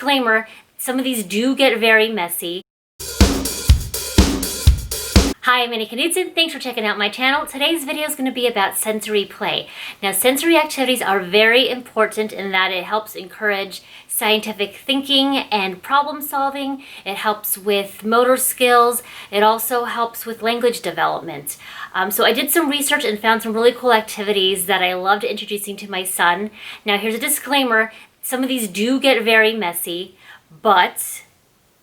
disclaimer, some of these do get very messy. Hi, I'm Annie Knudsen. Thanks for checking out my channel. Today's video is going to be about sensory play. Now, sensory activities are very important in that it helps encourage scientific thinking and problem solving. It helps with motor skills. It also helps with language development. So I did some research and found some really cool activities that I loved introducing to my son. Now, here's a disclaimer. Some of these do get very messy, but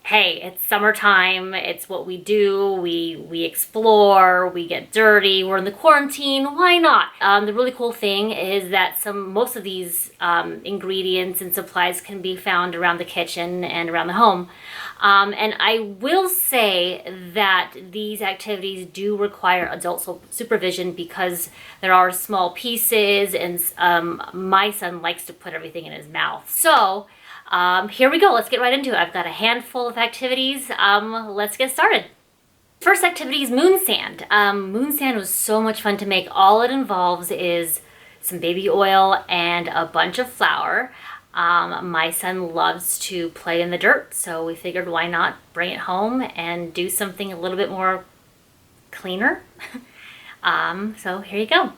hey, it's summertime, it's what we do, we explore, we get dirty, we're in the quarantine, why not? The really cool thing is that most of these ingredients and supplies can be found around the kitchen and around the home. And I will say that these activities do require adult supervision because there are small pieces and my son likes to put everything in his mouth. So, here we go. Let's get right into it. I've got a handful of activities. Let's get started. First activity is moon sand. Moon sand was so much fun to make. All it involves is some baby oil and a bunch of flour. My son loves to play in the dirt, so we figured why not bring it home and do something a little bit more cleaner. So here you go.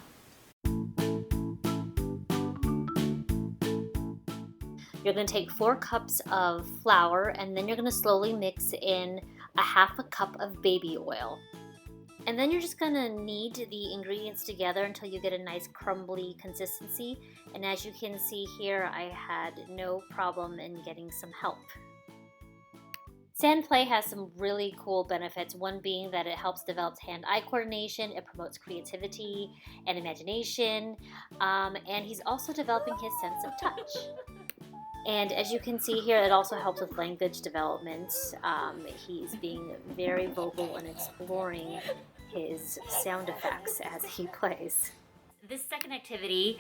You're going to take 4 cups of flour and then you're going to slowly mix in a half a cup of baby oil. And then you're just going to knead the ingredients together until you get a nice crumbly consistency. And as you can see here, I had no problem in getting some help. Sand play has some really cool benefits, one being that it helps develop hand-eye coordination, it promotes creativity and imagination, and he's also developing his sense of touch. And as you can see here, it also helps with language development. He's being very vocal and exploring his sound effects as he plays. This second activity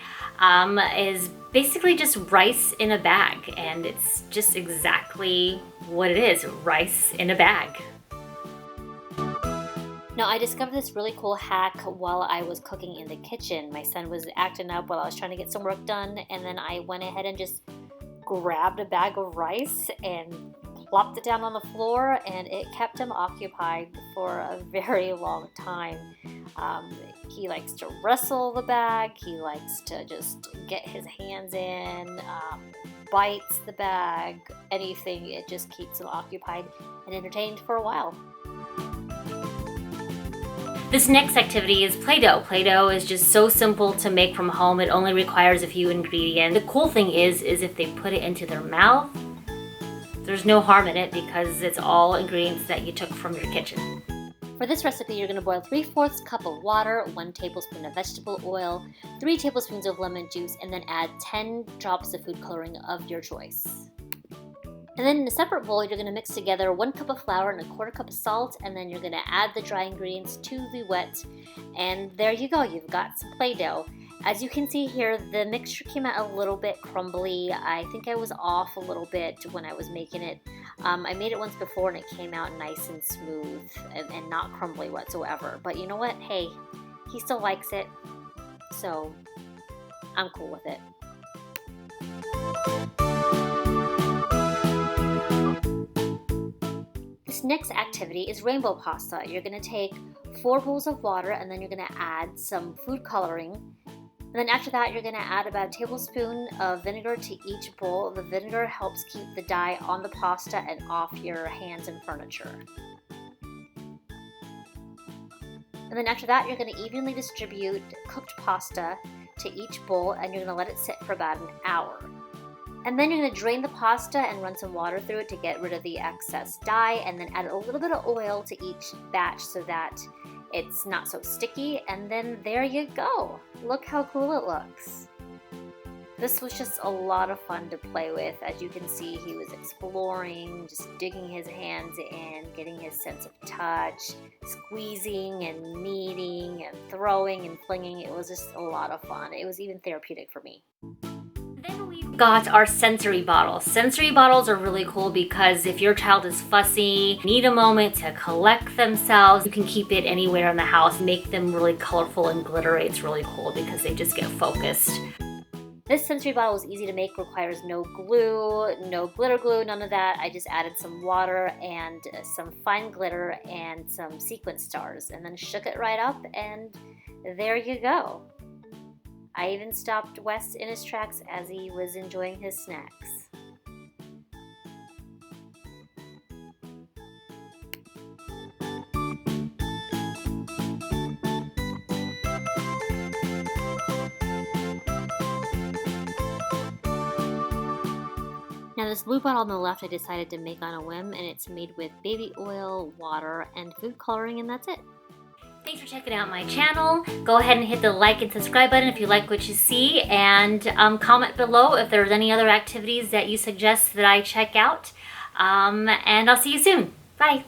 is basically just rice in a bag, and it's just exactly what it is, rice in a bag. Now, I discovered this really cool hack while I was cooking in the kitchen. My son was acting up while I was trying to get some work done, and then I went ahead and just grabbed a bag of rice and plopped it down on the floor, and it kept him occupied for a very long time. He likes to wrestle the bag, he likes to just get his hands in, bites the bag, anything. It just keeps him occupied and entertained for a while. This next activity is Play-Doh. Play-Doh is just so simple to make from home. It only requires a few ingredients. The cool thing is if they put it into their mouth, there's no harm in it because it's all ingredients that you took from your kitchen. For this recipe, you're going to boil 3/4 cup of water, 1 tablespoon of vegetable oil, 3 tablespoons of lemon juice, and then add 10 drops of food coloring of your choice. And then in a separate bowl, you're going to mix together 1 cup of flour and 1/4 cup of salt, and then you're going to add the dry ingredients to the wet, and there you go, you've got some Play-Doh. As you can see here, the mixture came out a little bit crumbly. I think I was off a little bit when I was making it. I made it once before and it came out nice and smooth and not crumbly whatsoever. But you know what? Hey, he still likes it, so I'm cool with it. This next activity is rainbow pasta. You're going to take 4 bowls of water and then you're going to add some food coloring. And then after that, you're going to add about a tablespoon of vinegar to each bowl. The vinegar helps keep the dye on the pasta and off your hands and furniture. And then after that, you're going to evenly distribute cooked pasta to each bowl and you're going to let it sit for about an hour. And then you're going to drain the pasta and run some water through it to get rid of the excess dye, and then add a little bit of oil to each batch so that it's not so sticky, and then there you go. Look how cool it looks. This was just a lot of fun to play with. As you can see, he was exploring, just digging his hands in, getting his sense of touch, squeezing and kneading and throwing and flinging. It was just a lot of fun. It was even therapeutic for me. Then we've got our sensory bottles. Sensory bottles are really cool because if your child is fussy, need a moment to collect themselves, you can keep it anywhere in the house, make them really colorful and glittery. It's really cool because they just get focused. This sensory bottle was easy to make, requires no glue, no glitter glue, none of that. I just added some water and some fine glitter and some sequin stars and then shook it right up, and there you go. I even stopped Wes in his tracks as he was enjoying his snacks. Now this blue bottle on the left I decided to make on a whim, and it's made with baby oil, water, and food coloring, and that's it. Thanks for checking out my channel. Go ahead and hit the like and subscribe button if you like what you see, and comment below if there's any other activities that you suggest that I check out. And I'll see you soon. Bye.